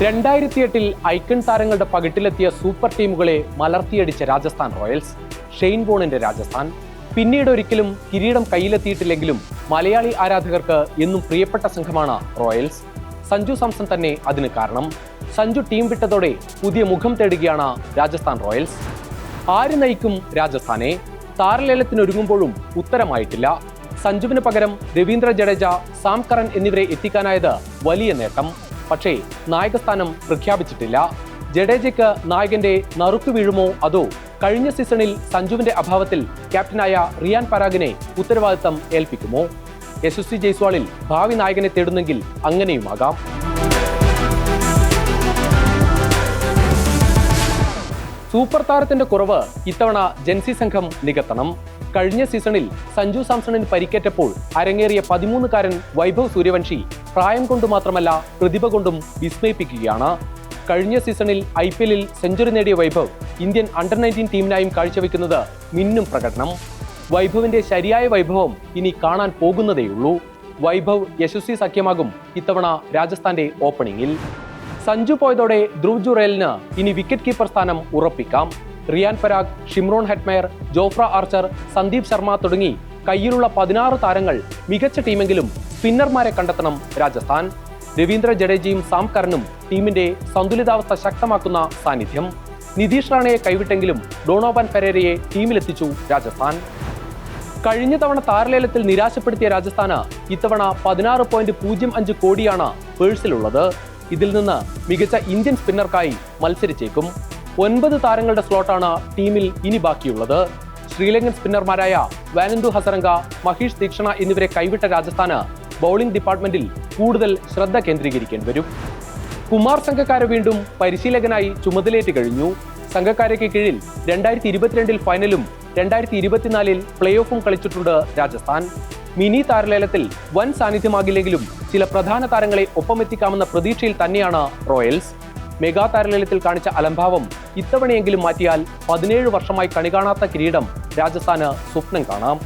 2008 icon താരങ്ങളുടെ പകിട്ടിലെത്തിയ super ടീമുകളെ മലർത്തിയടിച്ച Rajasthan Royals, Shane വോണിന്റെ Rajasthan. പിന്നീട് ഒരിക്കലും കിരീടം കയ്യിലെത്തിയിട്ടില്ലെങ്കിലും മലയാളി ആരാധകർക്ക് എന്നും പ്രിയപ്പെട്ട സംഘമാണ് റോയൽസ്. സഞ്ജു സാംസൺ തന്നെ അതിന് കാരണം. സഞ്ജു ടീം വിട്ടതോടെ പുതിയ മുഖം തേടുകയാണ് രാജസ്ഥാൻ റോയൽസ്. ആര് നയിക്കും രാജസ്ഥാനെ? താരലേലത്തിനൊരുങ്ങുമ്പോഴും ഉത്തരമായിട്ടില്ല. സഞ്ജുവിന് പകരം രവീന്ദ്ര ജഡേജ, സാം കറൻ എന്നിവരെ എത്തിക്കാനായത് വലിയ നേട്ടം. പക്ഷേ നായകസ്ഥാനം പ്രഖ്യാപിച്ചിട്ടില്ല. ജഡേജയ്ക്ക് നായകന്റെ നറുക്കു വീഴുമോ, അതോ കഴിഞ്ഞ സീസണിൽ സഞ്ജുവിന്റെ അഭാവത്തിൽ ക്യാപ്റ്റനായ റിയാൻ പരാഗിനെ ഉത്തരവാദിത്തം ഏൽപ്പിക്കുമോ? യശസ്വി ജയ്സ്വാളിൽ ഭാവി നായകനെ തേടുന്നെങ്കിൽ അങ്ങനെയുമാകാം. സൂപ്പർ താരത്തിന്റെ കുറവ് ഇത്തവണ ജൻസി സംഘം നികത്തണം. കഴിഞ്ഞ സീസണിൽ സഞ്ജു സാംസണിന് പരിക്കേറ്റപ്പോൾ അരങ്ങേറിയ 13-കാരൻ വൈഭവ് സൂര്യവംശി പ്രായം കൊണ്ട് മാത്രമല്ല പ്രതിഭ കൊണ്ടും വിസ്മയിപ്പിക്കുകയാണ്. കഴിഞ്ഞ സീസണിൽ IPL-ൽ സെഞ്ചുറി നേടിയ വൈഭവ് ഇന്ത്യൻ അണ്ടർ-19 ടീമിനായും കാഴ്ചവെക്കുന്നത് മിന്നും പ്രകടനം. വൈഭവിന്റെ ശരിയായ വൈഭവം ഇനി കാണാൻ പോകുന്നതേയുള്ളൂ. വൈഭവ് യശസ്വി സഖ്യമാകും ഇത്തവണ രാജസ്ഥാന്റെ ഓപ്പണിംഗിൽ. സഞ്ജു പോയതോടെ ധ്രുവ് ജുറേലിന് ഇനി വിക്കറ്റ് കീപ്പർ സ്ഥാനം ഉറപ്പിക്കാം. Riyan Parag, Shimron Hetmyer, Jofra Archer, Sandeep Sharma തുടങ്ങി കയ്യിലുള്ള 16 താരങ്ങൾ മികച്ച ടീമെങ്കിലും സ്പിന്നർമാരെ കണ്ടെത്തണം രാജസ്ഥാൻ. രവീന്ദ്ര ജഡേജയും സാം കറനും ടീമിന്റെ സന്തുലിതാവസ്ഥ ശക്തമാക്കുന്ന സാന്നിധ്യം. നിതീഷ് റാണയെ കൈവിട്ടെങ്കിലും ഡോണോവാൻ ഫെരേരയെ ടീമിലെത്തിച്ചു രാജസ്ഥാൻ. കഴിഞ്ഞ തവണ താരലേലത്തിൽ നിരാശപ്പെടുത്തിയ രാജസ്ഥാന് ഇത്തവണ 16.05 കോടിയാണ് പേഴ്സിലുള്ളത്. ഇതിൽ നിന്ന് മികച്ച ഇന്ത്യൻ സ്പിന്നർക്കായി മത്സരിച്ചേക്കും. 9 താരങ്ങളുടെ സ്ലോട്ടാണ് ടീമിൽ ഇനി ബാക്കിയുള്ളത്. ശ്രീലങ്കൻ സ്പിന്നർമാരായ വാനന്ദു ഹസരംഗ, മഹീഷ് ദീക്ഷണ എന്നിവരെ കൈവിട്ട രാജസ്ഥാന് ബൗളിംഗ് ഡിപ്പാർട്ട്മെന്റിൽ കൂടുതൽ ശ്രദ്ധ കേന്ദ്രീകരിക്കേണ്ടി വരും. കുമാർ സംഗക്കാര വീണ്ടും പരിശീലകനായി ചുമതലയേറ്റ് കഴിഞ്ഞു. സംഗക്കാരയ്ക്ക് കീഴിൽ 2022 ഫൈനലും 2024 പ്ലേ ഓഫും കളിച്ചിട്ടുണ്ട് രാജസ്ഥാൻ. മിനി താരലേലത്തിൽ വൻ സാന്നിധ്യമാകില്ലെങ്കിലും ചില പ്രധാന താരങ്ങളെ ഒപ്പമെത്തിക്കാമെന്ന പ്രതീക്ഷയിൽ തന്നെയാണ് റോയൽസ്. മെഗാ താരലേലത്തിൽ കാണിച്ച അലംഭാവം ഇത്തവണയെങ്കിലും മാറ്റിയാൽ 17 വർഷമായി കണികാണാത്ത കിരീടം രാജസ്ഥാന് സ്വപ്നം കാണാം.